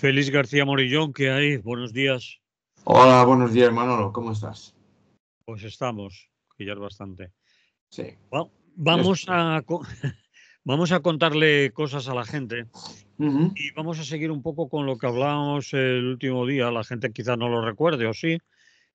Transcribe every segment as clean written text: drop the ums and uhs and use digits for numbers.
Félix García Morillón, ¿qué hay? Buenos días. Hola, buenos días, Manolo. ¿Cómo estás? Pues estamos, que ya es bastante. Sí. Vamos vamos a contarle cosas a la gente Ujú. y vamos a seguir un poco con lo que hablábamos el último día. La gente quizás no lo recuerde, o sí,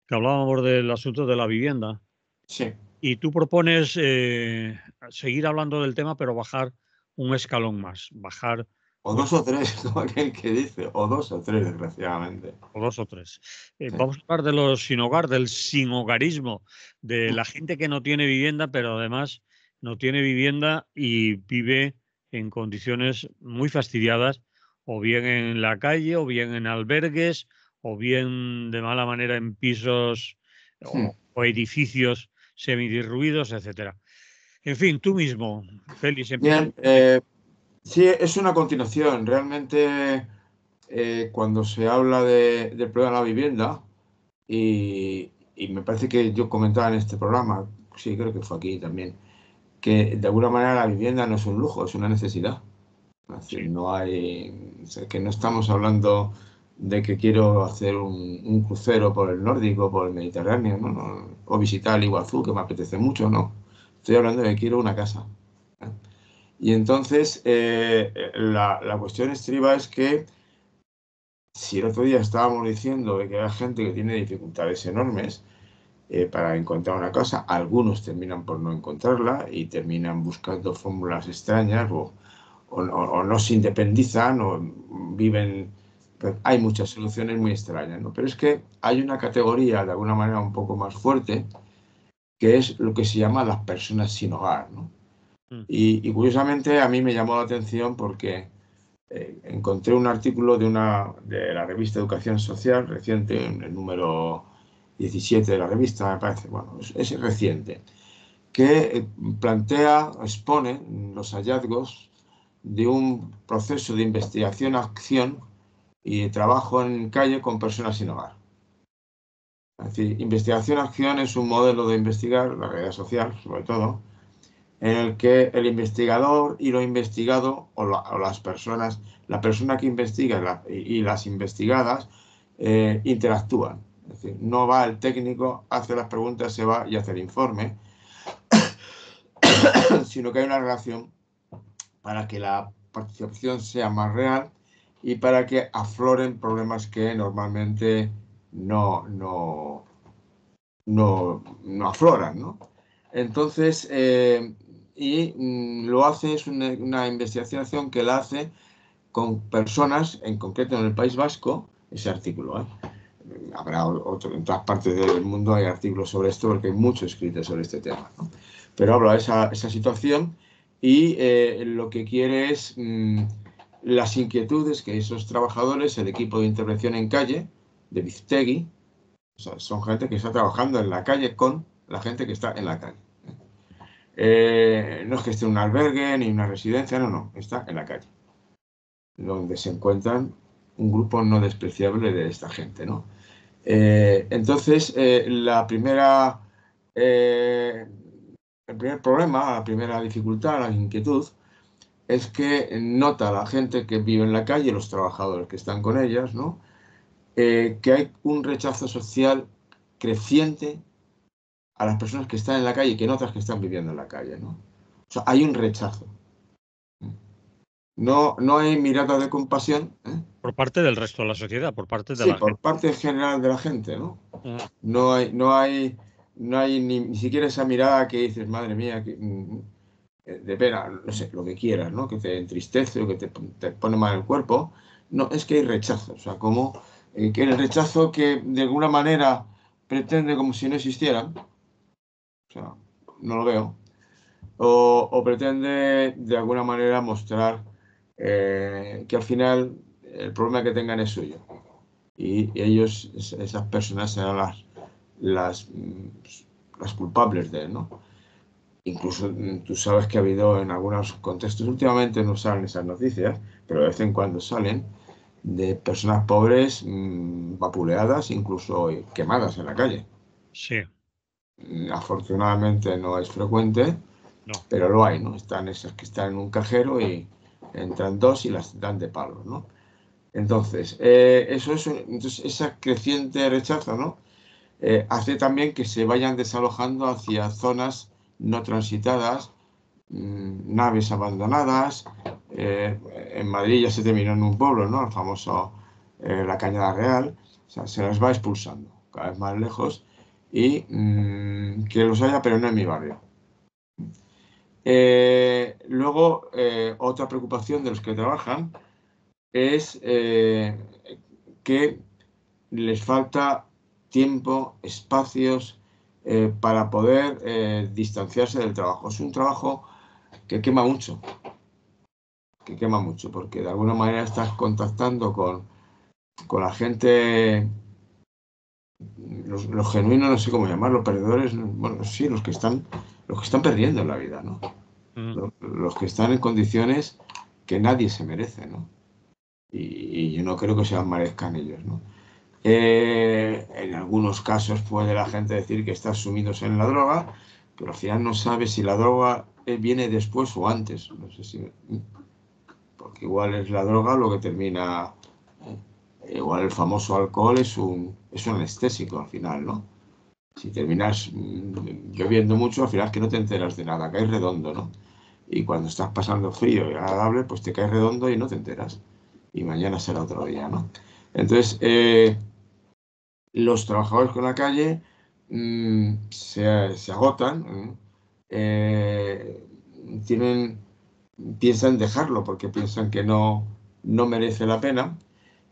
que hablábamos del asunto de la vivienda. Sí. Y tú propones seguir hablando del tema, pero bajar un escalón más, bajar O pues dos o tres, como aquel que dice, o dos o tres, desgraciadamente. o dos o tres. Sí. Vamos a hablar de los sin hogar, del sin hogarismo, de la gente que no tiene vivienda, pero además no tiene vivienda y vive en condiciones muy fastidiadas, o bien en la calle, o bien en albergues, o bien de mala manera en pisos Hmm. o edificios semidirruidos, etcétera. En fin, tú mismo, Félix, empieza. Bien, sí, es una continuación. Realmente, cuando se habla del problema de la vivienda, y me parece que yo comentaba en este programa, sí, creo que fue aquí también, que de alguna manera la vivienda no es un lujo, es una necesidad. Es decir, Sí, no hay, o sea, que no estamos hablando de que quiero hacer un crucero por el Nórdico, por el Mediterráneo, ¿no? O visitar el Iguazú, que me apetece mucho, no. Estoy hablando de que quiero una casa. ¿Eh? Y entonces, la cuestión estriba es que si el otro día estábamos diciendo de que hay gente que tiene dificultades enormes para encontrar una casa, algunos terminan por no encontrarla y terminan buscando fórmulas extrañas o no se independizan o viven. Hay muchas soluciones muy extrañas, ¿no? Pero es que hay una categoría de alguna manera un poco más fuerte que es lo que se llama las personas sin hogar, ¿no? mm, Y curiosamente a mí me llamó la atención porque encontré un artículo de la revista Educación Social reciente, en el número 17 de la revista, me parece, bueno, es reciente, que plantea, expone los hallazgos de un proceso de investigación-acción y de trabajo en calle con personas sin hogar. Es decir, investigación-acción es un modelo de investigar, la realidad social sobre todo, en el que el investigador y lo investigado, o las personas, la persona que investiga y las investigadas, interactúan. Es decir, no va el técnico, hace las preguntas, se va y hace el informe, sino que hay una relación para que la participación sea más real y para que afloren problemas que normalmente no afloran, ¿no? Entonces, lo hace, es una investigación que la hace con personas, en concreto en el País Vasco, ese artículo, ¿eh? Habrá en todas partes del mundo hay artículos sobre esto porque hay mucho escrito sobre este tema, ¿no? Pero habla de esa situación y lo que quiere es las inquietudes que esos trabajadores, el equipo de intervención en calle de Biztegui, o sea, son gente que está trabajando en la calle con la gente que está en la calle. No es que esté en un albergue ni en una residencia, no, está en la calle, donde se encuentran un grupo no despreciable de esta gente, ¿no? Entonces, el primer problema, la primera dificultad, la inquietud, es que nota la gente que vive en la calle, los trabajadores que están con ellas, ¿no? Que hay un rechazo social creciente a las personas que están en la calle y que otras que están viviendo en la calle, ¿no? O sea, hay un rechazo. No hay mirada de compasión, ¿eh? por parte del resto de la sociedad, por parte de Sí, la por gente. parte general de la gente, ¿no? Mm, No hay ni siquiera esa mirada que dices, madre mía, de pena, no sé, lo que quieras, ¿no? Que te entristece o que te pone mal el cuerpo. No, es que hay rechazo, o sea, como que el rechazo que de alguna manera pretende como si no existieran, o sea, no lo veo, o pretende de alguna manera mostrar que al final el problema que tengan es suyo. Y ellos, esas personas serán las, las culpables de él, ¿no? Incluso tú sabes que ha habido en algunos contextos, últimamente no salen esas noticias, pero de vez en cuando salen, de personas pobres vapuleadas, incluso quemadas en la calle. sí, Afortunadamente no es frecuente, no. pero lo hay, ¿no? Están esas que están en un cajero y entran dos y las dan de palos, ¿no? Entonces, entonces, esa creciente rechazo, ¿no? Hace también que se vayan desalojando hacia zonas no transitadas, naves abandonadas. En Madrid ya se terminó en un pueblo, ¿no? El famoso la Cañada Real. O sea, se las va expulsando cada vez más lejos y que los haya, pero no en mi barrio. Luego, otra preocupación de los que trabajan es que les falta tiempo, espacios para poder distanciarse del trabajo. Es un trabajo que quema mucho, porque de alguna manera estás contactando con la gente, los genuinos, no sé cómo llamarlos, perdedores, bueno, sí, los que están perdiendo en la vida, ¿no? Los que están en condiciones que nadie se merece, ¿no? Y yo no creo que se las merezcan ellos, ¿no? En algunos casos puede la gente decir que está sumidos en la droga, pero al final no sabe si la droga viene después o antes. No sé si, porque igual es la droga lo que termina. Igual el famoso alcohol es un anestésico al final, ¿no? Si terminas lloviendo mucho, al final es que no te enteras de nada, caes redondo, ¿no? Y cuando estás pasando frío y agradable, pues te caes redondo y no te enteras. Y mañana será otro día, ¿no? Entonces, los trabajadores con la calle se agotan, tienen, piensan dejarlo porque piensan que no merece la pena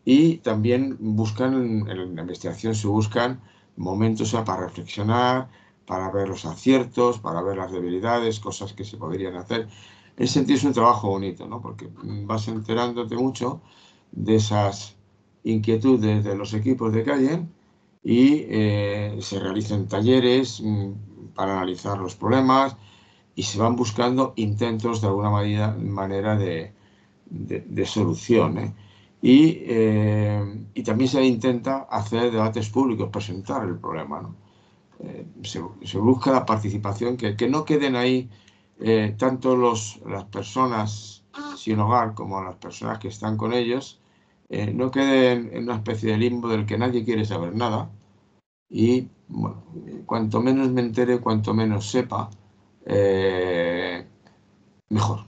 y también buscan, en la investigación se buscan momentos para reflexionar, para ver los aciertos, para ver las debilidades, cosas que se podrían hacer. En ese sentido es un trabajo bonito, ¿no? Porque vas enterándote mucho de esas inquietudes de los equipos de calle y se realizan talleres para analizar los problemas y se van buscando intentos de alguna manera de solución, ¿eh? Y también se intenta hacer debates públicos, presentar el problema, ¿no? Se busca la participación, que no queden ahí tanto las personas sin hogar como las personas que están con ellos, no queden en una especie de limbo del que nadie quiere saber nada. Y bueno, cuanto menos me entere, cuanto menos sepa, mejor.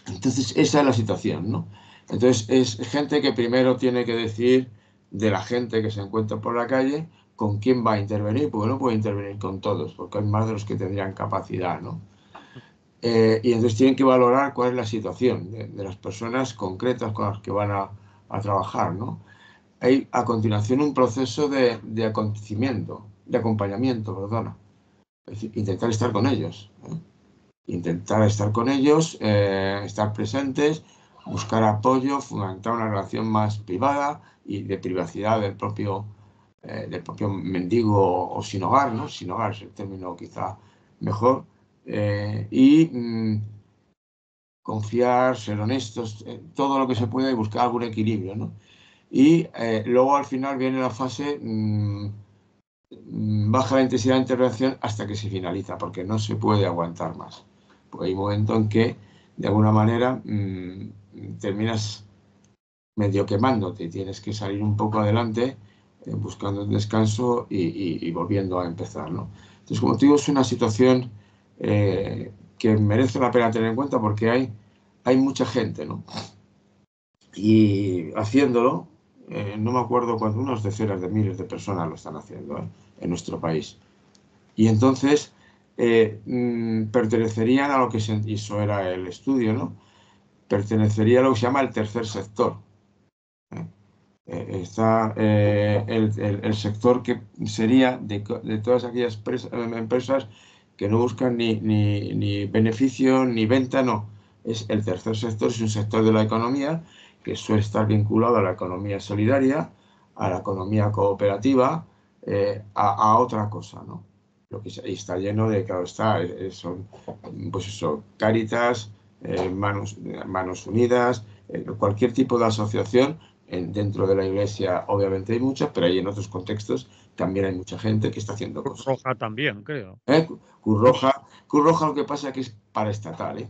Entonces, esa es la situación, ¿no? Entonces, es gente que primero tiene que decir de la gente que se encuentra por la calle con quién va a intervenir, porque no puede intervenir con todos, porque hay más de los que tendrían capacidad, ¿no? Y entonces tienen que valorar cuál es la situación de las personas concretas con las que van a trabajar, ¿no? Hay a continuación un proceso de acompañamiento, perdona. Es decir, intentar estar con ellos, ¿eh? Intentar estar con ellos, estar presentes, buscar apoyo, fundamentar una relación más privada y de privacidad del propio mendigo o sin hogar, ¿no? Sin hogar es el término quizá mejor. Y confiar, ser honestos, todo lo que se pueda y buscar algún equilibrio, ¿no? Y luego al final viene la fase baja la intensidad de intervención hasta que se finaliza, porque no se puede aguantar más. Porque hay un momento en que, de alguna manera, terminas medio quemándote y tienes que salir un poco adelante buscando un descanso y volviendo a empezar, ¿no? Entonces, como te digo, es una situación que merece la pena tener en cuenta porque hay mucha gente, ¿no? Y haciéndolo, no me acuerdo cuánto, unas decenas de miles de personas lo están haciendo, en nuestro país. Y entonces pertenecerían a lo que se hizo, era el estudio, ¿no? Pertenecería a lo que se llama el tercer sector. ¿Eh? Está el sector que sería de todas aquellas empresas que no buscan ni beneficio ni venta, no. Es el tercer sector, es un sector de la economía que suele estar vinculado a la economía solidaria, a la economía cooperativa, a otra cosa, ¿no? Lo que está lleno de, claro, son, pues eso, Cáritas, Manos Unidas, cualquier tipo de asociación. Dentro de la iglesia obviamente hay muchas, pero hay en otros contextos también hay mucha gente que está haciendo Cruz cosas. Roja también, creo. Cruz Roja lo que pasa es que es paraestatal, ¿eh?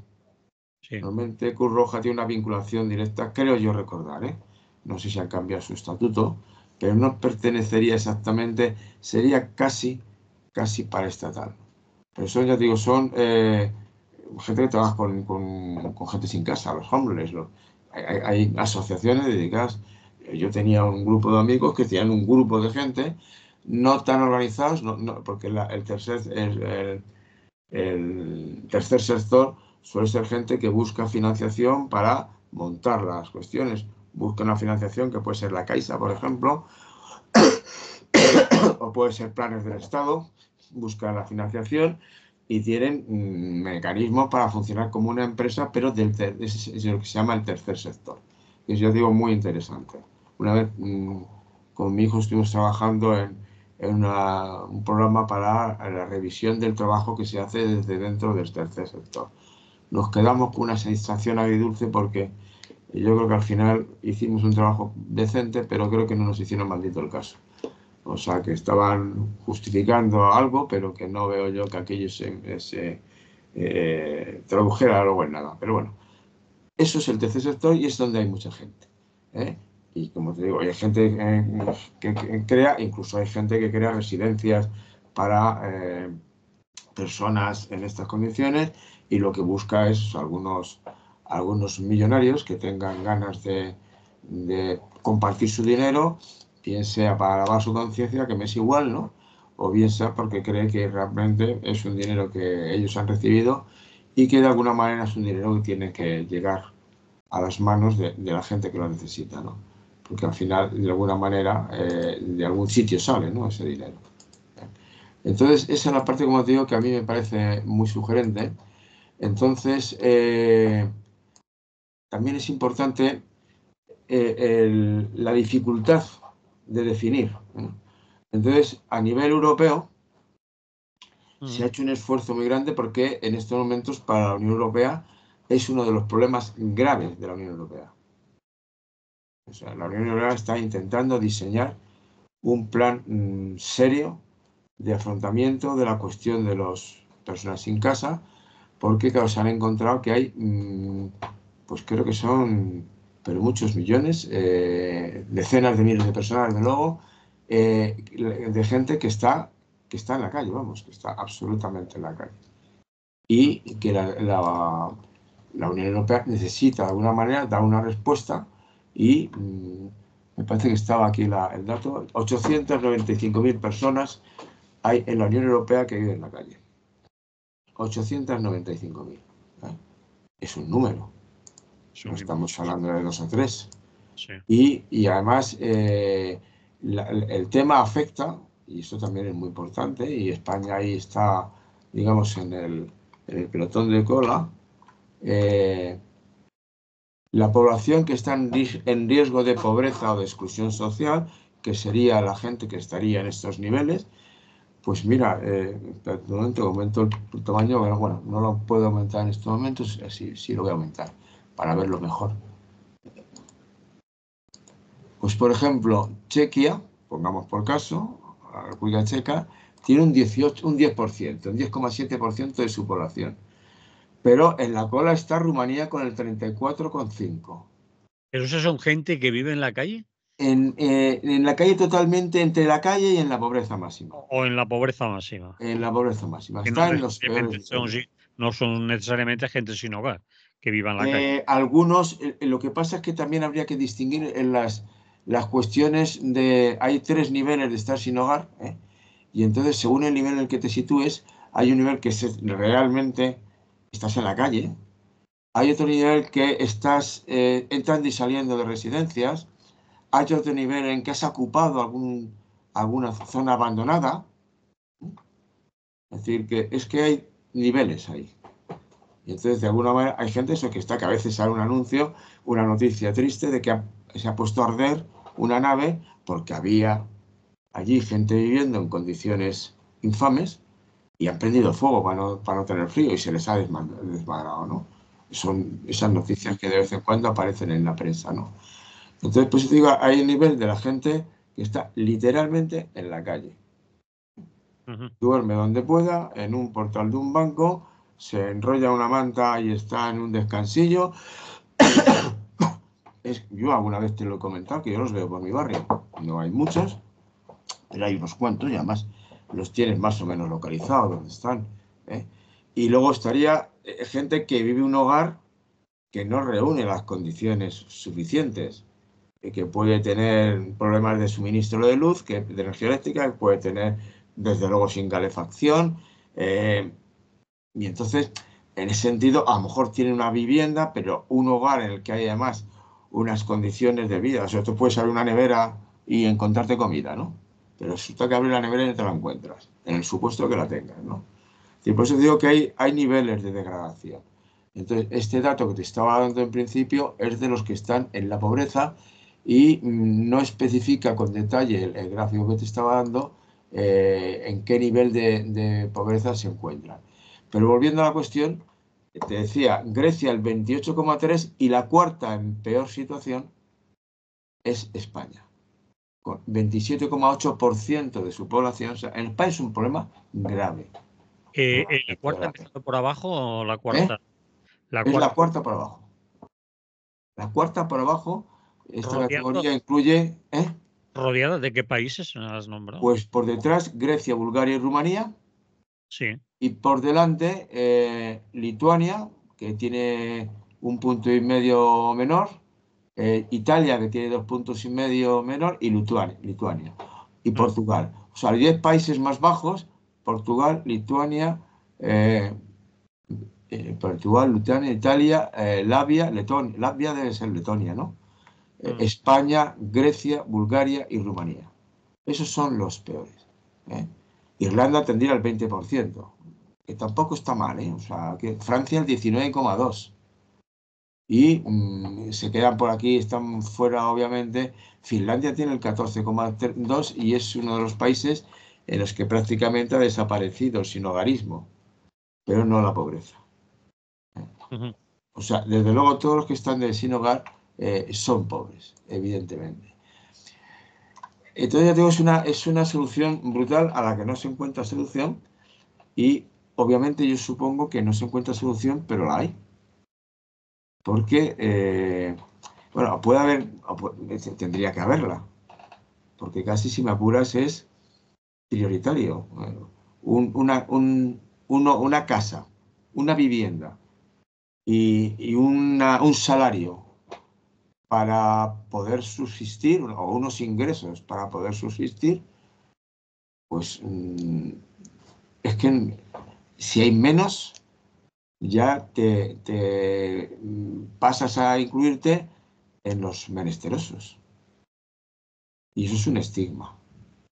Sí. Normalmente Cruz Roja tiene una vinculación directa, creo yo recordar, ¿eh? no sé si han cambiado su estatuto, pero no pertenecería exactamente, sería casi paraestatal. Pero son, ya digo, son gente que trabaja con gente sin casa, los homeless. Hay asociaciones dedicadas. Yo tenía un grupo de amigos que tenían un grupo de gente no tan organizados, porque el tercer sector suele ser gente que busca financiación para montar las cuestiones. Busca una financiación que puede ser la Caixa, por ejemplo, o puede ser planes del Estado. Buscan la financiación y tienen mecanismos para funcionar como una empresa, pero es lo que se llama el tercer sector. Que es, yo digo, muy interesante. Una vez con mi hijo estuvimos trabajando en un programa para la revisión del trabajo que se hace desde dentro del tercer sector. Nos quedamos con una sensación agridulce porque yo creo que al final hicimos un trabajo decente, pero creo que no nos hicieron maldito el caso. O sea, que estaban justificando algo, pero que no veo yo que aquello se tradujera luego en nada. Pero bueno, eso es el tercer sector y es donde hay mucha gente. ¿eh? Y como te digo, hay gente que crea, incluso hay gente que crea residencias para personas en estas condiciones y lo que busca es algunos millonarios que tengan ganas de compartir su dinero, bien sea para lavar su conciencia, que me es igual, ¿no? O bien sea porque cree que realmente es un dinero que ellos han recibido y que de alguna manera es un dinero que tiene que llegar a las manos de la gente que lo necesita, ¿no? Porque al final, de alguna manera, de algún sitio sale, ¿no? Ese dinero. Entonces, esa es la parte, como te digo, que a mí me parece muy sugerente. Entonces, también es importante la dificultad de definir. Entonces, a nivel europeo, se ha hecho un esfuerzo muy grande porque en estos momentos para la Unión Europea es uno de los problemas graves de la Unión Europea. O sea, la Unión Europea está intentando diseñar un plan serio de afrontamiento de la cuestión de las personas sin casa, porque claro, se han encontrado que hay, pues creo que son, pero muchos millones, decenas de miles de personas, de luego, de gente que está en la calle, vamos, que está absolutamente en la calle. Y que la Unión Europea necesita de alguna manera dar una respuesta y me parece que estaba aquí el dato, 895.000 personas hay en la Unión Europea que viven en la calle. 895.000. Es un número. No estamos hablando de 2 o 3. Sí. Y además el tema afecta, y eso también es muy importante, y España ahí está, digamos, en el pelotón de cola. La población que está en riesgo de pobreza o de exclusión social, que sería la gente que estaría en estos niveles, pues mira, de momento aumento el tamaño, bueno, no lo puedo aumentar en estos momentos, sí lo voy a aumentar para verlo mejor. Pues por ejemplo, Chequia, pongamos por caso, la República Checa, tiene un 10%, un 10,7% de su población. Pero en la cola está Rumanía con el 34,5%. ¿Pero esos son gente que vive en la calle? En la calle totalmente, entre la calle y en la pobreza máxima. ¿O en la pobreza máxima? En la pobreza máxima. Que Está en los peores. no son necesariamente gente sin hogar que viva en la calle. Algunos, lo que pasa es que también habría que distinguir en las cuestiones de... Hay 3 niveles de estar sin hogar, y entonces según el nivel en el que te sitúes, hay un nivel que realmente estás en la calle, hay otro nivel que estás entrando y saliendo de residencias, hay otro nivel en que has ocupado alguna zona abandonada, es decir, que hay niveles ahí. Y entonces, de alguna manera, hay gente eso que a veces sale un anuncio, una noticia triste de que se ha puesto a arder una nave porque había allí gente viviendo en condiciones infames y han prendido fuego para no tener frío y se les ha desmadrado, ¿no? Son esas noticias que de vez en cuando aparecen en la prensa, ¿no? Entonces, pues digo, hay un nivel de la gente que está literalmente en la calle. Duerme donde pueda, en un portal de un banco, se enrolla una manta y está en un descansillo. yo alguna vez te lo he comentado, que yo los veo por mi barrio. No hay muchos, pero hay unos cuantos y además los tienes más o menos localizados donde están. ¿Eh? Y luego estaría gente que vive un hogar que no reúne las condiciones suficientes, que puede tener problemas de suministro de luz, de energía eléctrica, que puede tener, desde luego, sin calefacción. Y entonces, en ese sentido, a lo mejor tiene una vivienda, pero un hogar en el que hay además unas condiciones de vida. O sea, tú puedes abrir una nevera y encontrarte comida, ¿no? Pero resulta que abres la nevera y no te la encuentras, en el supuesto que la tengas, ¿no? Y por eso digo que hay niveles de degradación. Entonces, este dato que te estaba dando en principio es de los que están en la pobreza y no especifica con detalle el gráfico que te estaba dando en qué nivel de pobreza se encuentran. Pero volviendo a la cuestión, te decía, Grecia el 28,3 y la cuarta en peor situación es España, con 27,8% de su población. O sea, en España es un problema grave. ¿La cuarta empezando por abajo o la ¿Eh? cuarta? La Es la cuarta. cuarta por abajo. La cuarta por abajo, esta Rodeado, categoría incluye, ¿rodeada de qué países has nombrado? pues por detrás Grecia, Bulgaria y Rumanía, Sí. y por delante Lituania, que tiene 1,5 puntos menor, Italia, que tiene 2,5 puntos menor, y Lituania. Y Mm. Portugal. O sea, los 10 países más bajos, Portugal, Lituania, eh, Italia, Latvia, Letonia. Latvia debe ser Letonia, ¿no? Mm. España, Grecia, Bulgaria y Rumanía. Esos son los peores. ¿Eh? Irlanda tendría el 20%, que tampoco está mal, ¿eh? O sea, que Francia el 19,2%. Y se quedan por aquí, están fuera, obviamente. Finlandia tiene el 14,2% y es uno de los países en los que prácticamente ha desaparecido el sinhogarismo, pero no la pobreza. Ujú. O sea, desde luego todos los que están sin hogar son pobres, evidentemente. Entonces ya digo, es una solución brutal a la que no se encuentra solución y obviamente yo supongo que no se encuentra solución, pero la hay. Porque, bueno, puede haber, tendría que haberla, porque casi si me apuras es prioritario. Una casa, una vivienda y un salario para poder subsistir, o unos ingresos para poder subsistir, pues es que si hay menos, ya te pasas a incluirte en los menesterosos. Y eso es un estigma,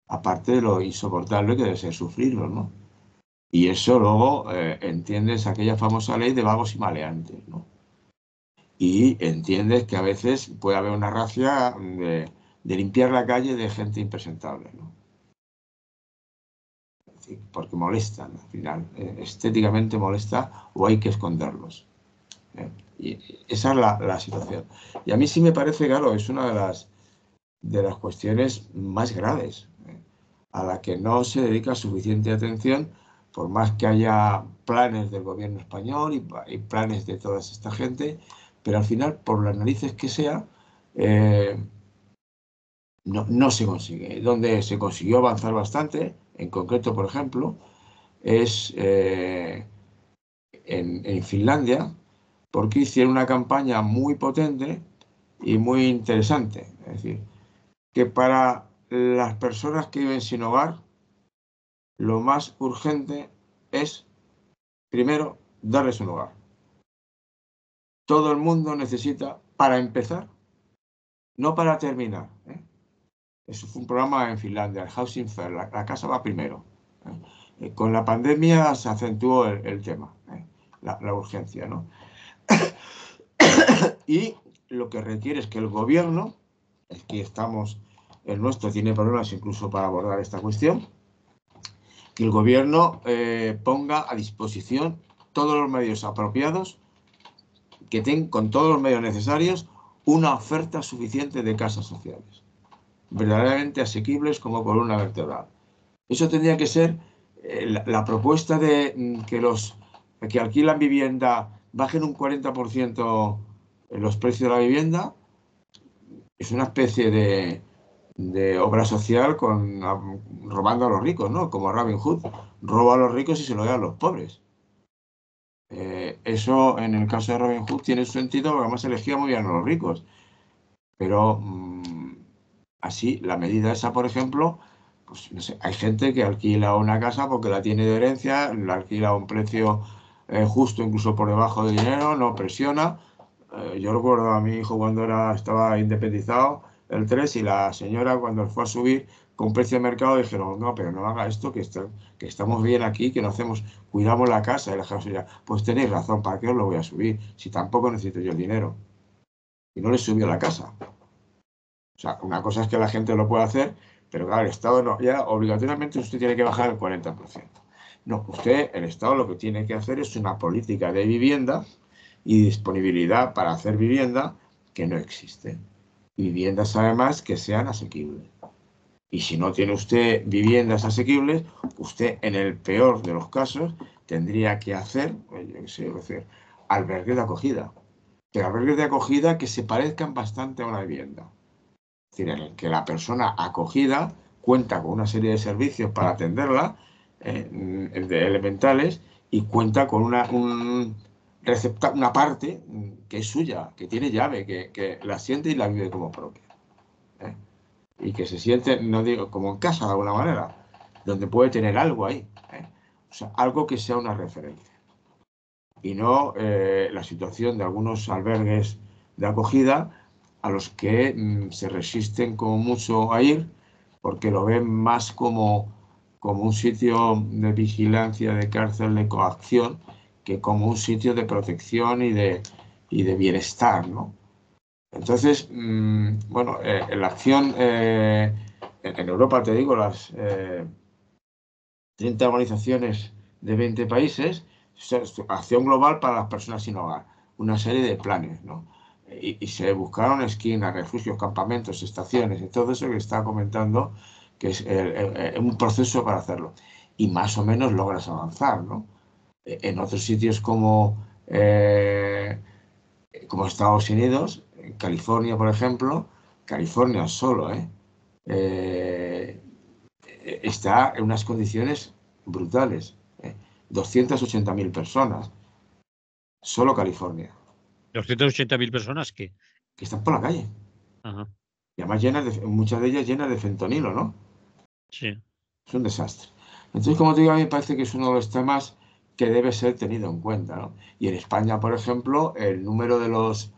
aparte de lo insoportable que debe ser sufrirlo, ¿no? Y eso luego entiendes aquella famosa ley de vagos y maleantes, ¿no? Y entiendes que a veces puede haber una racia de limpiar la calle de gente impresentable, ¿no? Porque molestan, al final, estéticamente molesta o hay que esconderlos. Y esa es la situación. Y a mí sí me parece, claro, es una de las cuestiones más graves, a la que no se dedica suficiente atención, por más que haya planes del gobierno español y planes de toda esta gente, pero al final, por las narices que sea, eh, no se consigue. Donde se consiguió avanzar bastante, en concreto, por ejemplo, es en Finlandia, porque hicieron una campaña muy potente y muy interesante. Es decir, que para las personas que viven sin hogar, lo más urgente es, primero, darles un hogar. Todo el mundo necesita, para empezar, no para terminar. Eso fue un programa en Finlandia, el Housing Fair, la casa va primero. Con la pandemia se acentuó el tema, la urgencia, ¿no? Y lo que requiere es que el gobierno, aquí estamos, el nuestro tiene problemas incluso para abordar esta cuestión, que el gobierno ponga a disposición todos los medios apropiados, que tengan con todos los medios necesarios una oferta suficiente de casas sociales, verdaderamente asequibles como columna vertebral. Eso tendría que ser la propuesta de que los que alquilan vivienda bajen un 40% en los precios de la vivienda, es una especie de obra social robando a los ricos, ¿no? Como Robin Hood, roba a los ricos y se lo da a los pobres. Eso en el caso de Robin Hood tiene sentido porque además elegía muy bien a los ricos. Pero así, la medida esa, por ejemplo, pues no sé, hay gente que alquila una casa porque la tiene de herencia, la alquila a un precio justo, incluso por debajo de dinero, no presiona. Yo recuerdo a mi hijo cuando estaba independizado, el 3 y la señora cuando fue a subir con precio de mercado dijeron, no, pero no haga esto, que estamos bien aquí, que no hacemos, cuidamos la casa y la casa. Pues tenéis razón, ¿para qué os lo voy a subir? Si tampoco necesito yo el dinero. Y no le subió la casa. O sea, una cosa es que la gente lo pueda hacer, pero claro, el Estado no, ya obligatoriamente usted tiene que bajar el 40%. No, el Estado lo que tiene que hacer es una política de vivienda y disponibilidad para hacer vivienda que no existe. Y viviendas además que sean asequibles. Y si no tiene usted viviendas asequibles, usted en el peor de los casos tendría que hacer, yo qué sé, albergues de acogida. Pero albergues de acogida que se parezcan bastante a una vivienda. Es decir, en el que la persona acogida cuenta con una serie de servicios para atenderla, de elementales, y cuenta con una parte que es suya, que tiene llave, que la siente y la vive como propia. ¿Eh? Y que se siente, no digo, como en casa de alguna manera, donde puede tener algo ahí. O sea, algo que sea una referencia. Y no la situación de algunos albergues de acogida a los que se resisten como mucho a ir porque lo ven más como un sitio de vigilancia, de cárcel, de coacción, que como un sitio de protección y de bienestar, ¿no? Entonces, bueno, la acción en Europa, te digo, las 30 organizaciones de 20 países, acción global para las personas sin hogar, una serie de planes, ¿no? Y se buscaron esquinas, refugios, campamentos, estaciones, y todo eso que estaba comentando, que es un proceso para hacerlo. Y más o menos logras avanzar, ¿no? En otros sitios como Estados Unidos, en California, por ejemplo, California solo, eh, está en unas condiciones brutales. 280.000 personas, solo California, 280.000 personas que están por la calle. Ajá, Y además muchas de ellas llenas de fentanilo, ¿no? sí. Es un desastre. Entonces, como te digo, a mí me parece que es uno de los temas que debe ser tenido en cuenta, ¿no? Y en España, por ejemplo, el número de los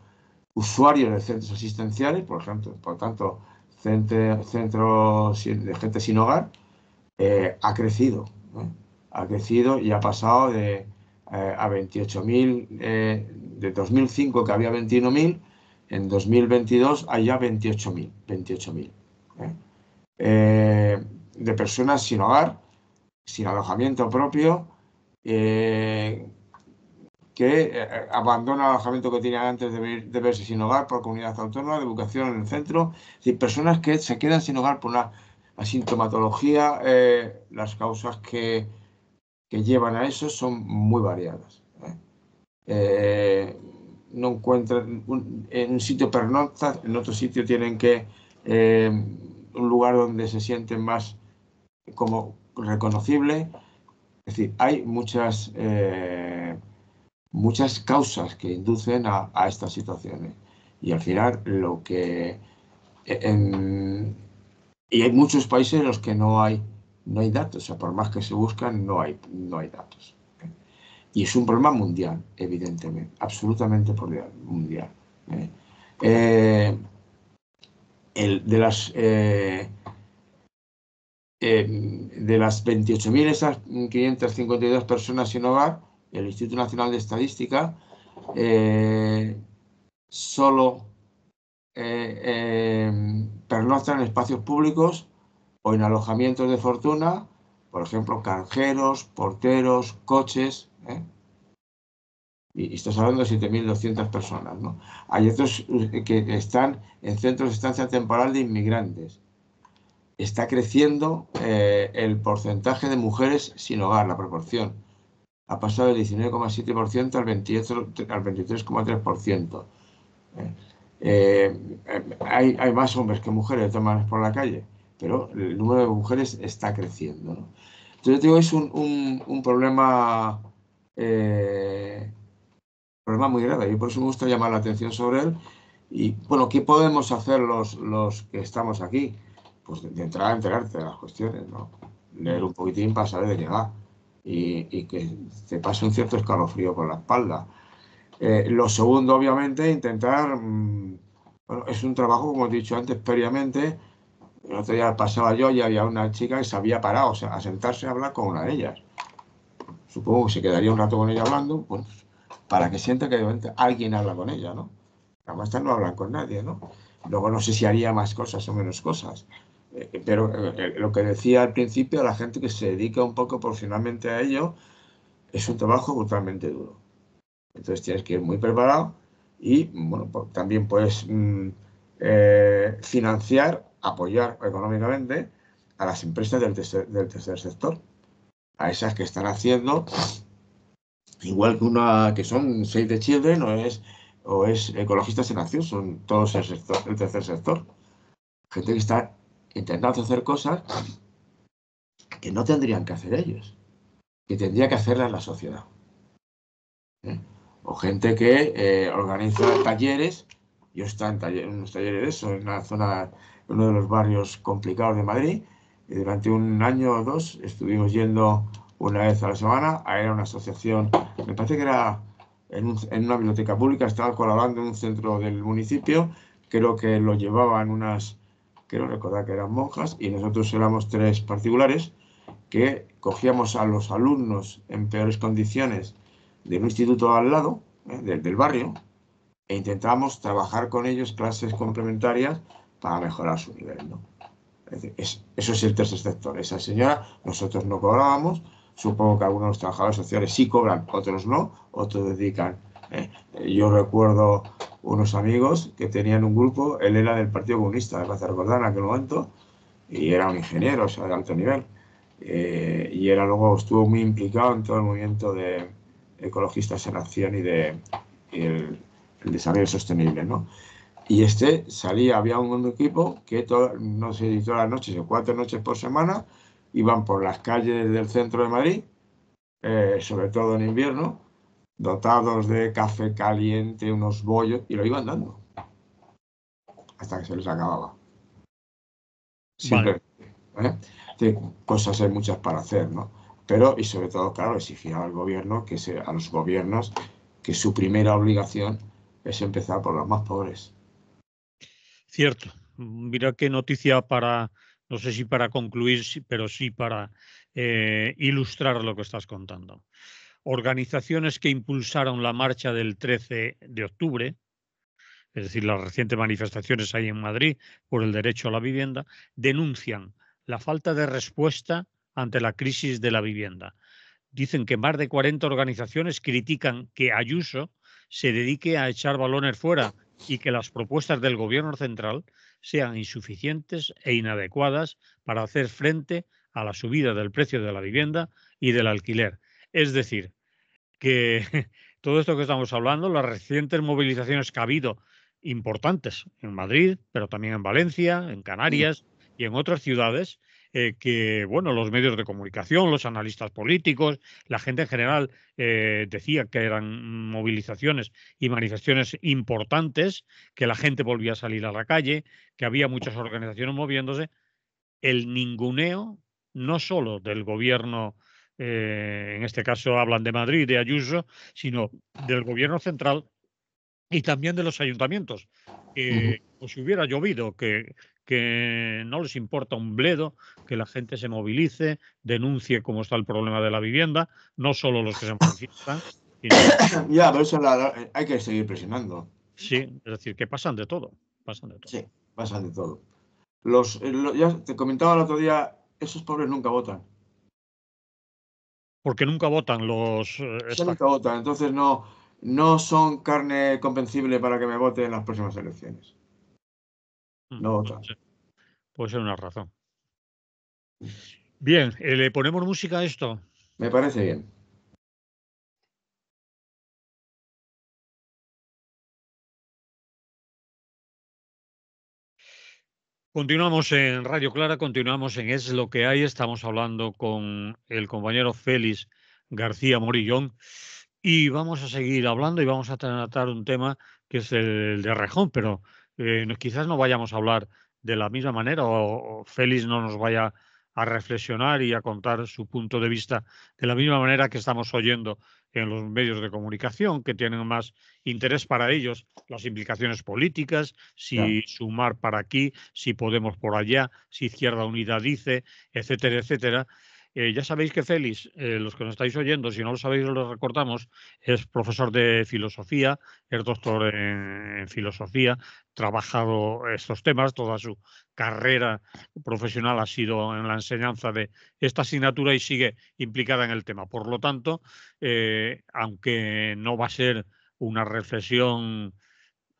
usuarios de centros asistenciales, por ejemplo, por tanto, centros de gente sin hogar, ha crecido, ¿no? Ha crecido y ha pasado a 28.000, de 2005 que había 21.000, en 2022 hay ya 28.000 ¿eh? De personas sin hogar, sin alojamiento propio, eh, que abandonan el alojamiento que tenían antes de verse sin hogar por comunidad autónoma, de educación en el centro, es decir, personas que se quedan sin hogar por una asintomatología, las causas que llevan a eso son muy variadas. No encuentran en un sitio pernoctan, en otro sitio tienen que un lugar donde se sienten más como reconocible. Es decir, hay muchas causas que inducen a estas situaciones. Y al final y hay muchos países en los que no hay datos, o sea, por más que se buscan, no hay datos. Y es un problema mundial, evidentemente, absolutamente mundial. ¿Eh? Eh, de las 28.552 personas sin hogar, el Instituto Nacional de Estadística solo pernoctan en espacios públicos o en alojamientos de fortuna, por ejemplo, canjeros, porteros, coches, y estás hablando de 7.200 personas, ¿no? Hay otros que están en centros de estancia temporal de inmigrantes. Está creciendo el porcentaje de mujeres sin hogar, la proporción. Ha pasado del 19,7% al 23,3%. Hay más hombres que mujeres de todas maneras por la calle, pero el número de mujeres está creciendo, ¿no? Entonces, digo, es un problema muy grave y por eso me gusta llamar la atención sobre él. Y bueno, ¿qué podemos hacer los que estamos aquí? Pues de entrada enterarte de las cuestiones, ¿no? Leer un poquitín para saber de qué va y que te pase un cierto escalofrío por la espalda. Lo segundo, obviamente, intentar, bueno, es un trabajo, como he dicho antes, previamente. El otro día pasaba yo y había una chica que se había parado, o sea, a sentarse a hablar con una de ellas. Supongo que se quedaría un rato con ella hablando, pues, para que sienta que de repente alguien habla con ella, ¿no? Además, estas no hablan con nadie, ¿no? Luego no sé si haría más cosas o menos cosas. Pero lo que decía al principio, la gente que se dedica un poco profesionalmente a ello, es un trabajo brutalmente duro. Entonces tienes que ir muy preparado y, bueno, pues, también puedes financiar, apoyar económicamente a las empresas del tercer sector, a esas que están haciendo, igual que una que son Save the Children o es Ecologistas en Acción, son todos el tercer sector. Gente que está intentando hacer cosas que no tendrían que hacer ellos, que tendría que hacerlas la sociedad. ¿Eh? O gente que organiza talleres. Yo estaba en unos talleres de eso, en una zona, en uno de los barrios complicados de Madrid, y durante un año o dos estuvimos yendo una vez a la semana a ir a una asociación, me parece que era en una biblioteca pública, estaba colaborando en un centro del municipio, creo que lo llevaban quiero recordar que eran monjas, y nosotros éramos tres particulares que cogíamos a los alumnos en peores condiciones de un instituto al lado, del barrio, e intentábamos trabajar con ellos clases complementarias para mejorar su nivel, ¿no? Es decir, eso es el tercer sector. Esa señora, nosotros no cobrábamos, supongo que algunos trabajadores sociales sí cobran, otros no, otros dedican. ¿eh? Yo recuerdo unos amigos que tenían un grupo, él era del Partido Comunista, me hace recordar en aquel momento, y era un ingeniero, o sea, de alto nivel. Y era luego estuvo muy implicado en todo el movimiento de ecologistas en acción y el desarrollo sostenible, ¿no? Y había un equipo que no sé, todas las noches o 4 noches por semana iban por las calles del centro de Madrid, sobre todo en invierno, dotados de café caliente, unos bollos, y lo iban dando hasta que se les acababa. Vale. Siempre, ¿eh? Sí, cosas hay muchas para hacer, ¿no? Pero, y sobre todo, claro, exigir al gobierno, a los gobiernos, que su primera obligación es empezar por los más pobres. Cierto. Mira qué noticia para, no sé si para concluir, pero sí para ilustrar lo que estás contando. Organizaciones que impulsaron la marcha del 13 de octubre, es decir, las recientes manifestaciones ahí en Madrid por el derecho a la vivienda, denuncian la falta de respuesta ante la crisis de la vivienda. Dicen que más de 40 organizaciones critican que Ayuso se dedique a echar balones fuera y que las propuestas del gobierno central sean insuficientes e inadecuadas para hacer frente a la subida del precio de la vivienda y del alquiler. Es decir, que todo esto que estamos hablando, las recientes movilizaciones que ha habido, importantes en Madrid, pero también en Valencia, en Canarias y en otras ciudades, que bueno, los medios de comunicación, los analistas políticos, la gente en general decía que eran movilizaciones y manifestaciones importantes, que la gente volvía a salir a la calle, que había muchas organizaciones moviéndose. El ninguneo no solo del gobierno, en este caso hablan de Madrid, de Ayuso, sino del gobierno central y también de los ayuntamientos, Ujú. que o si hubiera llovido, que no les importa un bledo, que la gente se movilice, denuncie cómo está el problema de la vivienda, no solo los que se manifiestan, sino, Ya, pero eso hay que seguir presionando. sí, es decir, que pasan de todo, pasan de todo. Sí, pasan de todo. Ya te comentaba el otro día, esos pobres nunca votan. Porque nunca votan los, Eso nunca votan, entonces no son carne convencible para que me vote en las próximas elecciones. No pues, votan. puede ser una razón. Bien, ¿le ponemos música a esto? Me parece bien. Continuamos en Radio Clara, continuamos en Es lo que hay. Estamos hablando con el compañero Félix García Morillón y vamos a seguir hablando y vamos a tratar un tema que es el de Rejón, pero quizás no vayamos a hablar de la misma manera o Félix no nos vaya a reflexionar y a contar su punto de vista de la misma manera que estamos oyendo en los medios de comunicación, que tienen más interés para ellos las implicaciones políticas, Ya. si sumar para aquí, si Podemos por allá, si Izquierda Unida dice, etcétera, etcétera. Ya sabéis que Félix, los que nos estáis oyendo, si no lo sabéis, lo recordamos, es profesor de filosofía, es doctor en filosofía, trabajado estos temas, toda su carrera profesional ha sido en la enseñanza de esta asignatura y sigue implicada en el tema. Por lo tanto, aunque no va a ser una reflexión,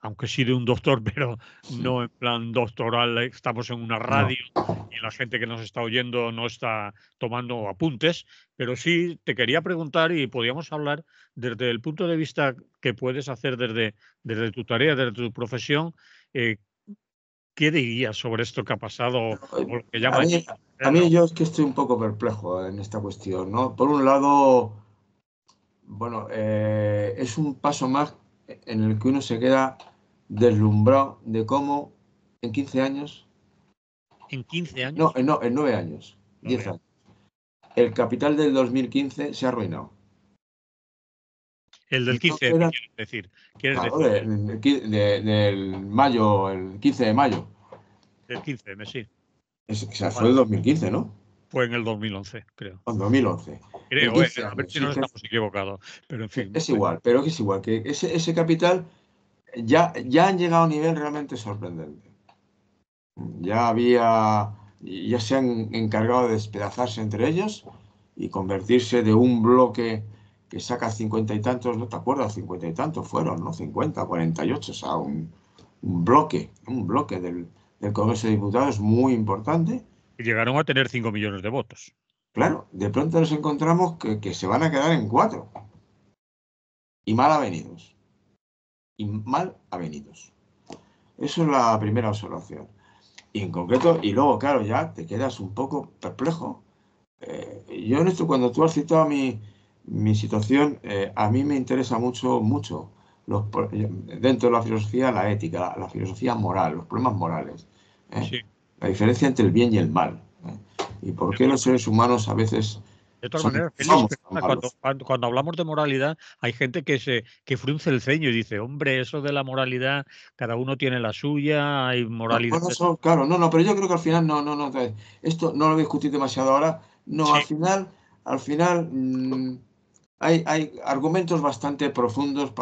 aunque sí de un doctor, pero no en plan doctoral, estamos en una No. radio y la gente que nos está oyendo no está tomando apuntes, pero sí te quería preguntar y podíamos hablar desde el punto de vista que puedes hacer desde tu tarea, desde tu profesión, eh, ¿qué dirías sobre esto que ha pasado o lo que A llaman mí, a mí yo es que estoy un poco perplejo en esta cuestión, ¿no? Por un lado, bueno, es un paso más en el que uno se queda deslumbrado de cómo en 15 años, en 15 no, años? en 9 años, No 10 veo. años, el capital del 2015 se ha arruinado. El del No 15M, queda, quieres decir. Quieres claro, decir, del mayo, el 15 de mayo. del 15M, sí. O sea, fue el 2015, ¿no? Fue en el 2011, creo. O en 2011. En Creo, 15 a ver años. si Sí, nos estamos equivocados. Pero en fin, es igual, pero que es igual, que ese capital ya han llegado a un nivel realmente sorprendente. Ya se han encargado de despedazarse entre ellos y convertirse de un bloque que saca 50 y tantos, ¿no te acuerdas? 50 y tantos fueron, ¿no? 50, 48, o sea, un bloque del Congreso de Diputados muy importante. llegaron a tener 5 millones de votos. Claro, de pronto nos encontramos que se van a quedar en cuatro y mal avenidos, y mal avenidos. Eso es la primera observación. Y en concreto, y luego, claro, ya te quedas un poco perplejo. Yo en esto, cuando tú has citado mi situación, a mí me interesa mucho, mucho dentro de la filosofía, la ética, la filosofía moral, los problemas morales, ¿eh? Sí. La diferencia entre el bien y el mal, ¿eh? Y por De qué todas los seres humanos a veces de todas maneras, Félix, somos tan perdona, malos. cuando hablamos de moralidad, hay gente que frunce el ceño y dice, hombre, eso de la moralidad, cada uno tiene la suya, hay No, bueno, moralidades. eso, claro, no, pero yo creo que al final, esto no lo voy a discutir demasiado ahora. No, Sí, al final, hay argumentos bastante profundos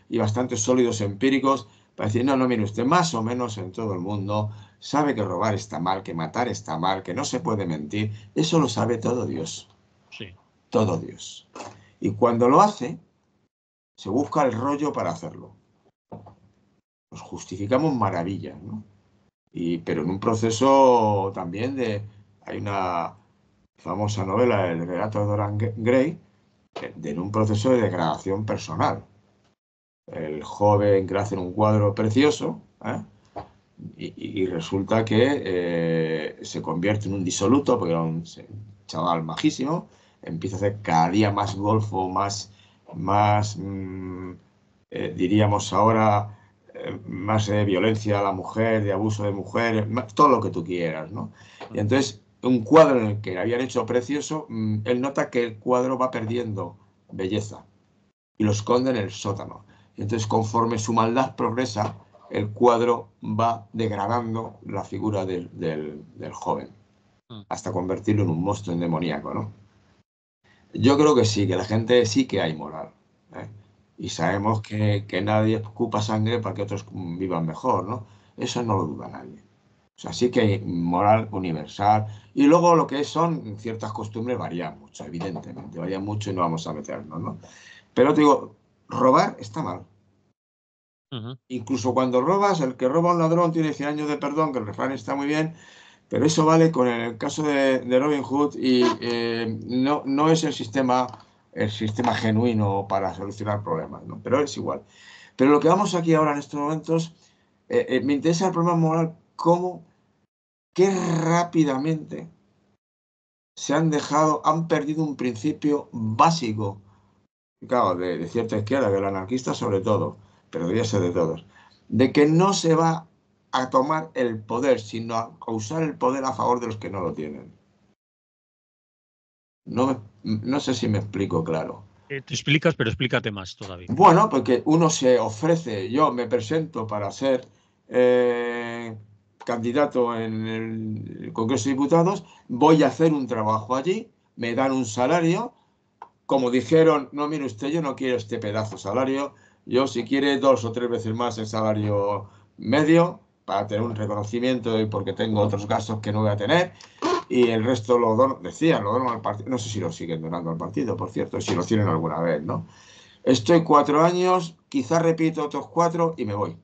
y bastante sólidos empíricos para decir, no, mire usted, más o menos en todo el mundo sabe que robar está mal, que matar está mal, que no se puede mentir. Eso lo sabe sí. todo Dios. Y cuando lo hace, se busca el rollo para hacerlo. Nos justificamos maravillas, ¿no? Pero en un proceso también hay una famosa novela, El relato de Dorian Gray, en un proceso de degradación personal. El joven que hace un cuadro precioso, ¿eh? Y resulta que se convierte en un disoluto, porque era un chaval majísimo, empieza a hacer cada día más golfo, diríamos ahora, más de violencia a la mujer, de abuso de mujeres, todo lo que tú quieras, ¿no? Y entonces, un cuadro en el que le habían hecho precioso, él nota que el cuadro va perdiendo belleza y lo esconde en el sótano. Y entonces, conforme su maldad progresa, el cuadro va degradando la figura del joven, Mm. hasta convertirlo en un monstruo demoníaco, ¿no? Yo creo que sí, que la gente sí que hay moral, ¿eh? Y sabemos que nadie ocupa sangre para que otros vivan mejor, ¿no? Eso no lo duda nadie. O sea, sí que hay moral universal. Y luego lo que son ciertas costumbres varían mucho, evidentemente. Varían mucho y no vamos a meternos, ¿no? Pero te digo, robar está mal. Ujú. Incluso cuando robas, el que roba a un ladrón tiene 100 años de perdón, que el refrán está muy bien, pero eso vale con el caso de Robin Hood y no es el sistema genuino para solucionar problemas, ¿no? Pero es igual. Pero lo que vamos aquí ahora en estos momentos, me interesa el problema moral, cómo qué rápidamente han perdido un principio básico, claro, de cierta izquierda, del anarquista sobre todo, pero debería ser de todos, de que no se va a tomar el poder, sino a usar el poder a favor de los que no lo tienen. No sé si me explico claro. Te explicas, pero explícate más todavía. Bueno, porque uno se ofrece, yo me presento para ser candidato en el Congreso de Diputados, voy a hacer un trabajo allí, me dan un salario, como dijeron, no, mire usted, yo no quiero este pedazo de salario, yo si quiere 2 o 3 veces más el salario medio, para tener un reconocimiento y porque tengo otros gastos que no voy a tener, y el resto lo dono, decían, lo dono al partido, no sé si lo siguen donando al partido, por cierto, si lo tienen alguna vez, ¿no? Estoy 4 años, quizás repito otros 4 y me voy.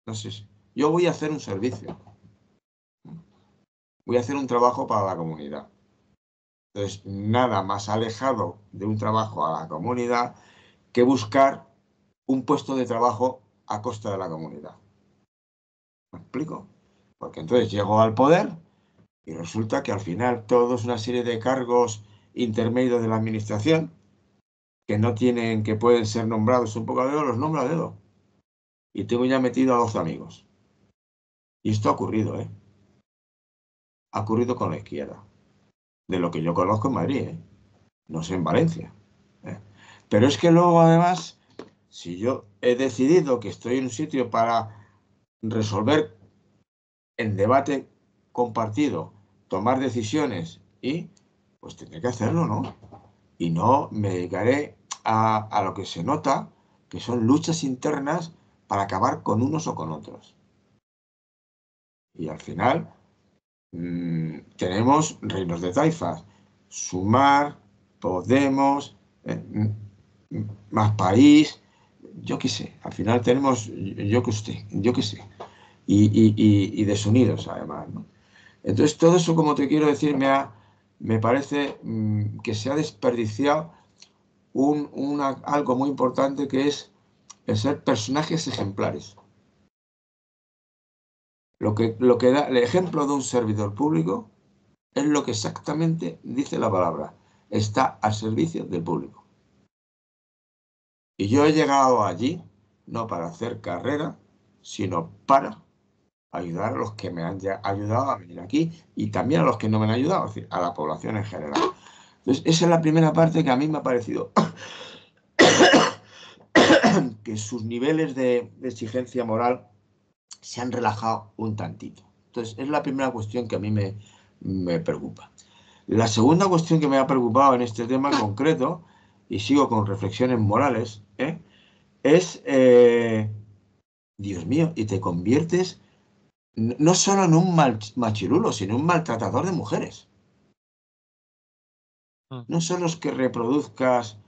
No sé. Yo voy a hacer un servicio. Voy a hacer un trabajo para la comunidad. Entonces, nada más alejado de un trabajo a la comunidad que buscar un puesto de trabajo a costa de la comunidad. ¿Me explico? Porque entonces llego al poder y resulta que al final todos una serie de cargos intermedios de la administración que no tienen, que pueden ser nombrados un poco a dedo, los nombro a dedo. Y tengo ya metido a 12 amigos. Y esto ha ocurrido, ¿eh? Ha ocurrido con la izquierda, de lo que yo conozco en Madrid, ¿eh? No sé en Valencia, ¿eh? Pero es que luego, además, si yo he decidido que estoy en un sitio para resolver en debate compartido, tomar decisiones y pues tendré que hacerlo, ¿no? Y no me dedicaré a lo que se nota, que son luchas internas para acabar con unos o con otros. Y al final tenemos reinos de taifas. Sumar, Podemos, Más País, yo qué sé. Al final tenemos, yo qué sé. Y desunidos además, ¿no? Entonces todo eso, como te quiero decir, me parece que se ha desperdiciado algo muy importante que es el ser personajes ejemplares. Lo que da el ejemplo de un servidor público es lo que exactamente dice la palabra. Está al servicio del público. Y yo he llegado allí no para hacer carrera, sino para ayudar a los que me han ayudado a venir aquí y también a los que no me han ayudado, es decir, a la población en general. Entonces, esa es la primera parte que a mí me ha parecido que sus niveles de exigencia moral se han relajado un tantito. Entonces, es la primera cuestión que a mí me preocupa. La segunda cuestión que me ha preocupado en este tema concreto, y sigo con reflexiones morales, es, Dios mío, y te conviertes no solo en un machirulo, sino un maltratador de mujeres. No son los que reproduzcas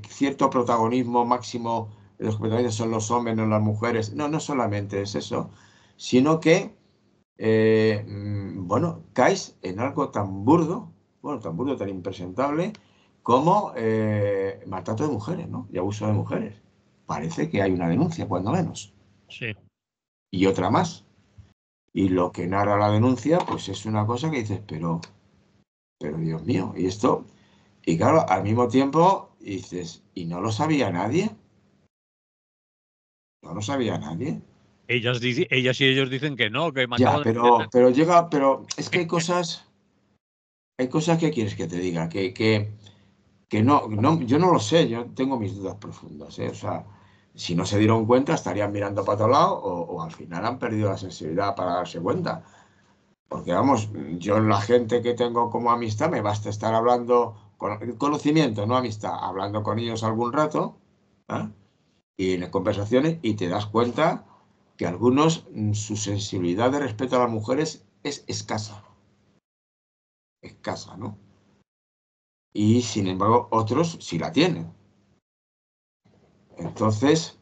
cierto protagonismo máximo, los protagonistas son los hombres, no las mujeres. No, no solamente es eso, sino que bueno, caes en algo tan burdo, bueno, tan burdo, tan impresentable, como maltrato de mujeres, ¿no? Y abuso de mujeres. Parece que hay una denuncia, cuando menos. Sí. Y otra más. Y lo que narra la denuncia, pues es una cosa que dices, pero Dios mío, y esto, y claro, al mismo tiempo dices, ¿y no lo sabía nadie? ¿No lo sabía nadie? Ellas y ellos dicen que no, que me acabo Ya, de enterar. pero es que hay cosas que quieres que te diga, que no, yo no lo sé, yo tengo mis dudas profundas, ¿eh? O sea, si no se dieron cuenta, estarían mirando para otro lado o al final han perdido la sensibilidad para darse cuenta. Porque vamos, yo la gente que tengo como amistad me basta estar hablando, con conocimiento, no amistad, hablando con ellos algún rato, ¿eh? Y en conversaciones y te das cuenta que algunos, su sensibilidad de respeto a las mujeres es escasa, ¿no? Y sin embargo, otros sí la tienen. Entonces,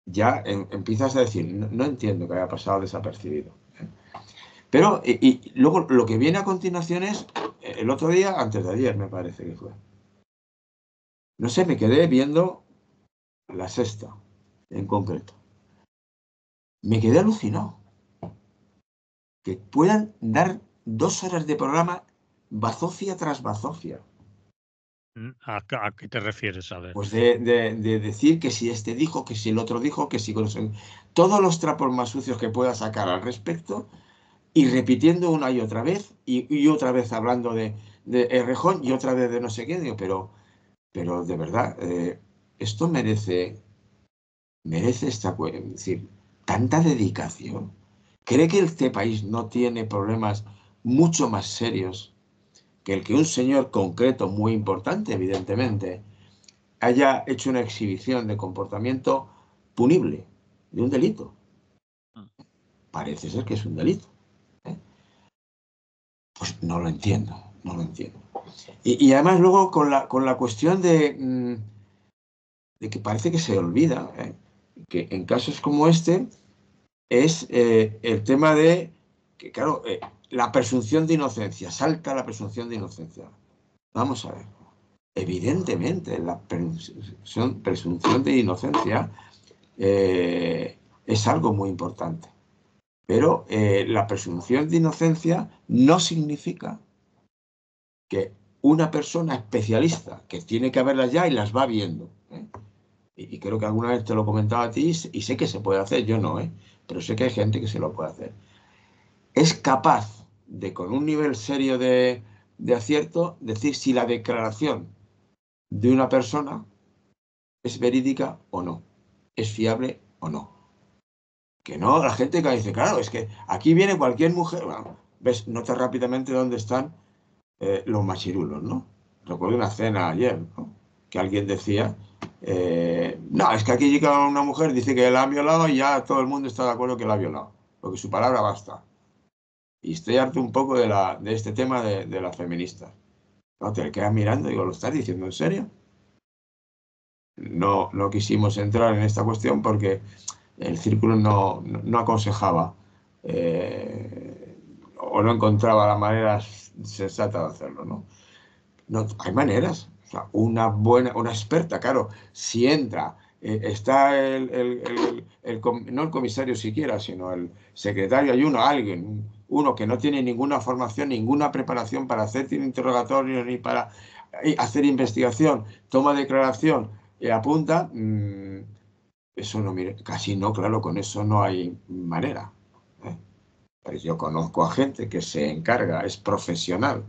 ya empiezas a decir, no, no entiendo que haya pasado desapercibido. Pero, y luego lo que viene a continuación es, el otro día, antes de ayer me parece que fue. No sé, me quedé viendo La Sexta, en concreto. Me quedé alucinado. Que puedan dar 2 horas de programa bazofia tras bazofia. ¿A qué te refieres? A ver. Pues de decir que si este dijo, que si el otro dijo, que si... Todos los trapos más sucios que pueda sacar al respecto y repitiendo una y otra vez y otra vez hablando de Errejón y otra vez de no sé qué. Digo, pero de verdad, esto merece es decir, tanta dedicación. ¿Cree que este país no tiene problemas mucho más serios que el que un señor concreto, muy importante, evidentemente, haya hecho una exhibición de comportamiento punible, de un delito? Parece ser que es un delito. ¿Eh? Pues no lo entiendo, no lo entiendo. Y además luego con la cuestión de que parece que se olvida, que en casos como este es el tema de que, claro, la presunción de inocencia, salta la presunción de inocencia. Vamos a ver. Evidentemente, la presunción de inocencia es algo muy importante. Pero la presunción de inocencia no significa que una persona especialista, que tiene que verlas ya y las va viendo, y creo que alguna vez te lo comentaba a ti y sé que se puede hacer, yo no, pero sé que hay gente que se lo puede hacer, es capaz de, con un nivel serio de acierto, decir si la declaración de una persona es verídica o no, es fiable o no. Que no, la gente que dice, claro, es que aquí viene cualquier mujer. Bueno, ves, nota rápidamente dónde están los machirulos, ¿no? Recuerdo una cena ayer, ¿no? Que alguien decía, no, es que aquí llega una mujer, dice que la ha violado y ya todo el mundo está de acuerdo que la ha violado, porque su palabra basta. Y estoy harto un poco de este tema de las feministas. No, te quedas mirando y digo, ¿lo estás diciendo en serio? No, no quisimos entrar en esta cuestión porque el círculo no aconsejaba o no encontraba la manera sensata de hacerlo, ¿no? No, hay maneras. O sea, una experta, claro, si entra, está no el comisario siquiera, sino el secretario, hay uno que no tiene ninguna formación, ninguna preparación para hacer interrogatorio ni para hacer investigación, toma declaración y apunta. Eso no, mire, casi no, claro, con eso no hay manera. ¿eh? Pues yo conozco a gente que se encarga, es profesional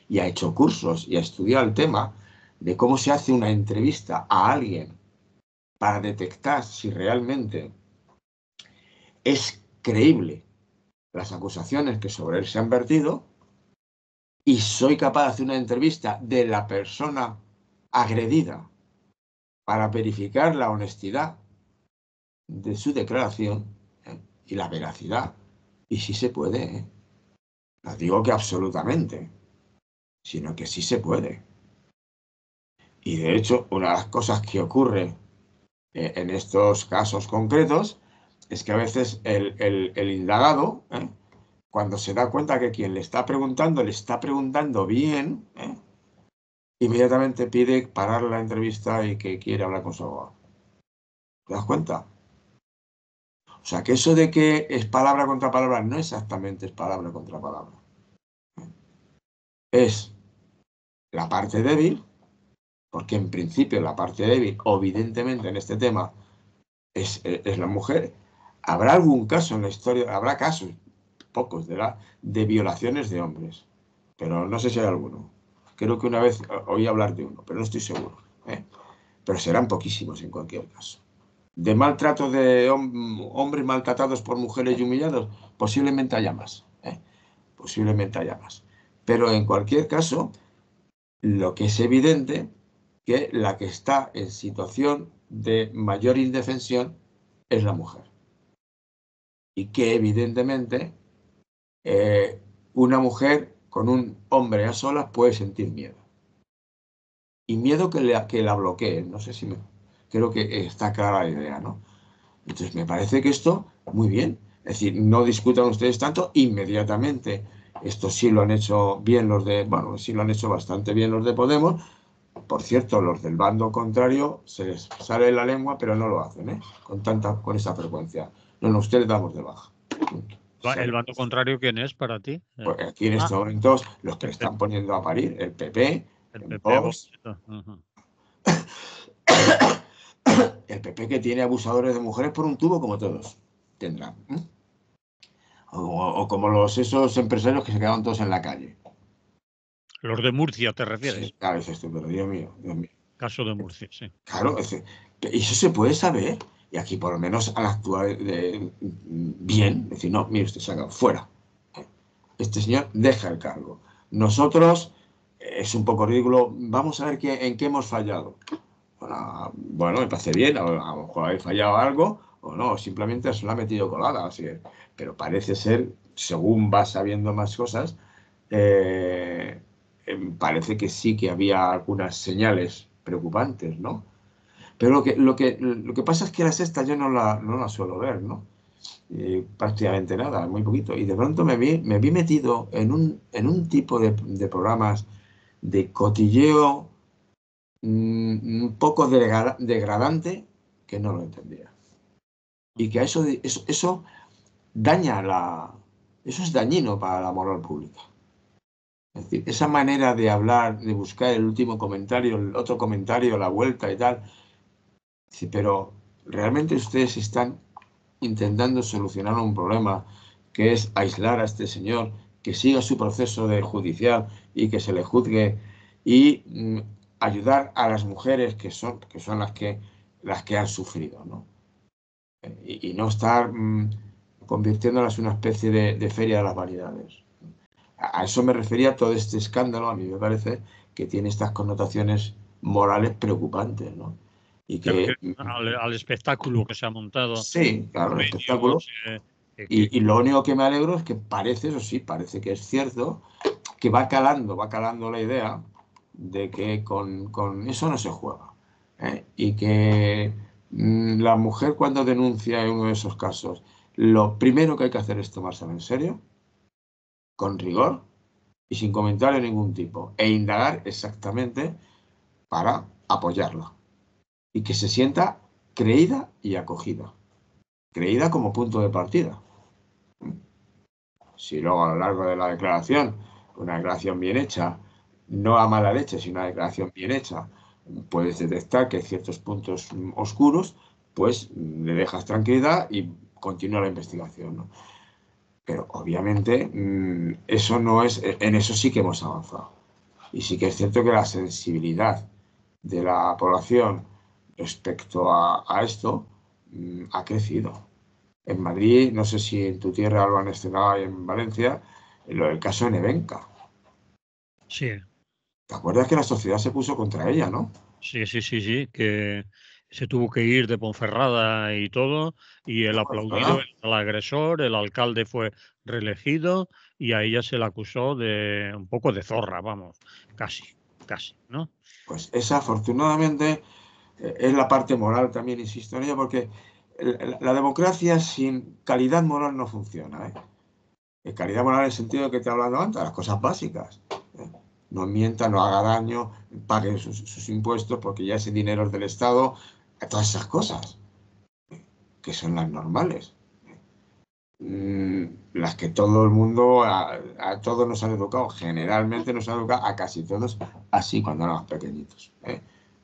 y ha hecho cursos y ha estudiado el tema de cómo se hace una entrevista a alguien para detectar si realmente es creíble las acusaciones que sobre él se han vertido y soy capaz de hacer una entrevista de la persona agredida para verificar la honestidad de su declaración y la veracidad. Y sí se puede, no digo que absolutamente, sino que sí se puede. Y de hecho, una de las cosas que ocurre en estos casos concretos es que a veces el indagado, cuando se da cuenta que quien le está preguntando bien, inmediatamente pide parar la entrevista y que quiere hablar con su abogado. ¿Te das cuenta? O sea, que eso de que es palabra contra palabra no exactamente es palabra contra palabra. Es la parte débil, porque en principio la parte débil, evidentemente en este tema, es la mujer. Habrá algún caso en la historia, habrá casos, pocos, de violaciones de hombres, pero no sé si hay alguno. Creo que una vez oí hablar de uno, pero no estoy seguro. Pero serán poquísimos en cualquier caso. De maltrato de hombres maltratados por mujeres y humillados, posiblemente haya más. Posiblemente haya más. Pero en cualquier caso, lo que es evidente que la que está en situación de mayor indefensión es la mujer. Y que evidentemente una mujer con un hombre a solas puede sentir miedo. Y miedo que la bloquee. No sé si creo que está clara la idea, ¿no? Entonces me parece que esto, muy bien. Es decir, no discutan ustedes tanto inmediatamente. Esto sí lo han hecho bien sí lo han hecho bastante bien los de Podemos. Por cierto, los del bando contrario se les sale la lengua, pero no lo hacen, con esa frecuencia. No, no, usted le damos de baja. ¿El bando contrario quién es para ti? Pues aquí en estos momentos los que le están poniendo a parir, el PP, el el PP, Vox, uh-huh. el PP que tiene abusadores de mujeres por un tubo como todos tendrán. O como esos empresarios que se quedaron todos en la calle. Los de Murcia, ¿te refieres? Sí, claro, es esto, pero Dios mío, Dios mío. Caso de Murcia, sí. Claro, y eso se puede saber. Y aquí por lo menos al actuar bien, decir, no, mire, usted se ha fuera. Este señor deja el cargo. Nosotros, es un poco ridículo, vamos a ver en qué hemos fallado. Bueno, me parece bien, a lo mejor habéis fallado algo, o no, simplemente se lo ha metido colada. Así que, pero parece ser, según va sabiendo más cosas, parece que sí que había algunas señales preocupantes, ¿no? Pero lo que pasa es que la sexta yo no la suelo ver, ¿no? Prácticamente nada, muy poquito. Y de pronto me vi metido en un tipo de programas de cotilleo un poco degradante que no lo entendía. Y que eso daña eso es dañino para la moral pública. Es decir, esa manera de hablar, de buscar el último comentario, el otro comentario, la vuelta y tal. Sí, pero realmente ustedes están intentando solucionar un problema que es aislar a este señor, que siga su proceso de judicial y que se le juzgue y ayudar a las mujeres que son las que han sufrido, ¿no? Y no estar convirtiéndolas en una especie de feria de las vanidades. A eso me refería todo este escándalo. A mí me parece que tiene estas connotaciones morales preocupantes, ¿no? Y ¿Te que, refieres al espectáculo que se ha montado? sí, claro, el espectáculo. Medios, Y lo único que me alegro es que parece, eso sí, parece que es cierto, que va calando la idea de que con eso no se juega. Y que la mujer cuando denuncia en uno de esos casos, lo primero que hay que hacer es tomárselo en serio, con rigor y sin comentario de ningún tipo, e indagar exactamente para apoyarla y que se sienta creída y acogida. Creída como punto de partida. Si luego a lo largo de la declaración, una declaración bien hecha, no a mala leche, sino una declaración bien hecha, puedes detectar que hay ciertos puntos oscuros, pues le dejas tranquilidad y continúa la investigación, ¿no? Pero obviamente eso no es, en eso sí que hemos avanzado. Y sí que es cierto que la sensibilidad de la población respecto a esto ha crecido. En Madrid, no sé si en tu tierra lo han estrenado ahí en Valencia, el caso de Nevenka. sí, ¿Te acuerdas que la sociedad se puso contra ella, no? sí, sí, sí, sí, que se tuvo que ir de Ponferrada y todo, y el aplaudido ¿Verdad? era el agresor, el alcalde fue reelegido y a ella se la acusó de un poco de zorra, vamos, casi, casi, ¿no? Pues esa afortunadamente es la parte moral también, insisto en ello, porque la democracia sin calidad moral no funciona, ¿eh? Calidad moral en el sentido de que te he hablado antes, las cosas básicas. ¿eh? No mienta, no haga daño, pague sus impuestos porque ya ese dinero es del Estado, todas esas cosas, que son las normales. Las que todo el mundo, a todos nos han educado, generalmente nos han educado a casi todos así cuando éramos pequeñitos.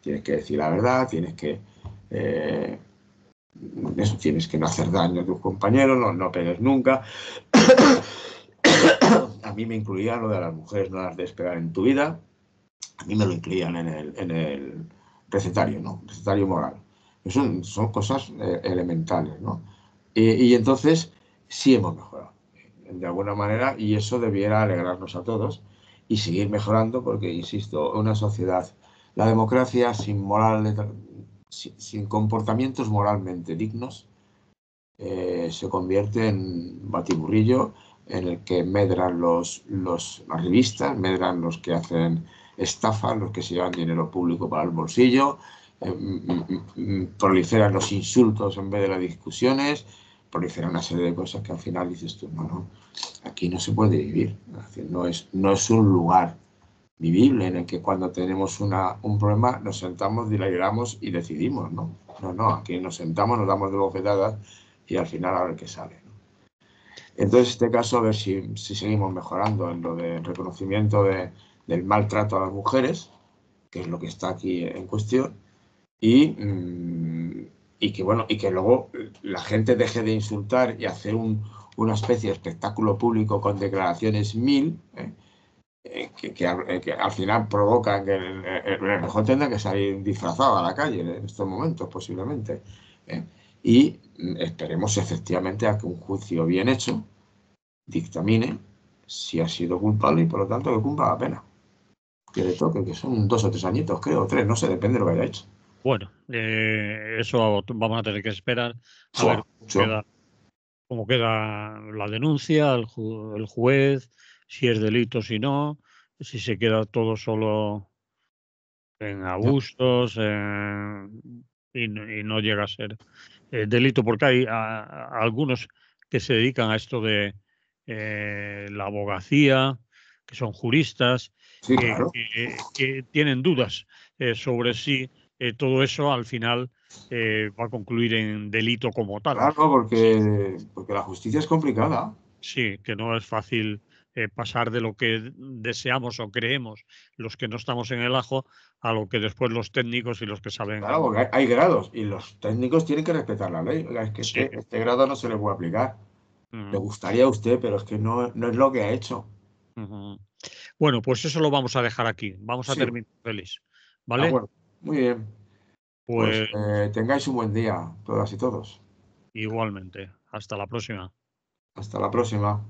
Tienes que decir la verdad, eh, tienes que no hacer daño a tus compañeros, no pegues nunca. A mí me incluían lo de las mujeres no las debes pegar en tu vida, a mí me lo incluían en el recetario, ¿no? Recetario moral. Son cosas elementales, ¿no? Y entonces sí hemos mejorado, de alguna manera, y eso debiera alegrarnos a todos y seguir mejorando porque, insisto, una sociedad, la democracia sin moral, sin comportamientos moralmente dignos, se convierte en batiburrillo en el que medran las revistas, medran los que hacen estafas, los que se llevan dinero público para el bolsillo, proliferan los insultos en vez de las discusiones, proliferan una serie de cosas que al final dices tú, no, aquí no se puede vivir. Es decir, no es un lugar vivible en el que cuando tenemos un problema nos sentamos, dialogamos y decidimos, ¿no? No, aquí nos sentamos, nos damos de bofetadas y al final a ver qué sale, ¿no? Entonces, en este caso, a ver si seguimos mejorando en lo del reconocimiento del maltrato a las mujeres, que es lo que está aquí en cuestión, y, y que bueno, y que luego la gente deje de insultar y hacer una especie de espectáculo público con declaraciones que al final provocan que el mejor tenga que salir disfrazado a la calle en estos momentos, posiblemente. ¿Eh? Y esperemos efectivamente a que un juicio bien hecho dictamine si ha sido culpable y por lo tanto que cumpla la pena que le toque, que son 2 o 3 añitos, creo, 3, no sé, depende de lo que haya hecho. Bueno, eso vamos a tener que esperar a ver Fua, mucho. cómo queda la denuncia, el juez, si es delito, si no, si se queda todo solo en Ya. abusos y no llega a ser delito, porque hay algunos que se dedican a esto de la abogacía, que son juristas, Sí, claro. que tienen dudas sobre si todo eso al final va a concluir en delito como tal. Claro, Sí, porque la justicia es complicada. sí, que no es fácil pasar de lo que deseamos o creemos los que no estamos en el ajo a lo que después los técnicos y los que Claro, saben. porque hay grados y los técnicos tienen que respetar la ley. Oiga, es que Sí. este grado no se le puede aplicar. Le Ujú, gustaría a usted, pero es que no es lo que ha hecho. ujú. Bueno, pues eso lo vamos a dejar aquí. Vamos a Sí, terminar, Félix. de ¿Vale? acuerdo. Muy bien. Pues Pues tengáis un buen día, todas y todos. igualmente. Hasta la próxima. Hasta la próxima.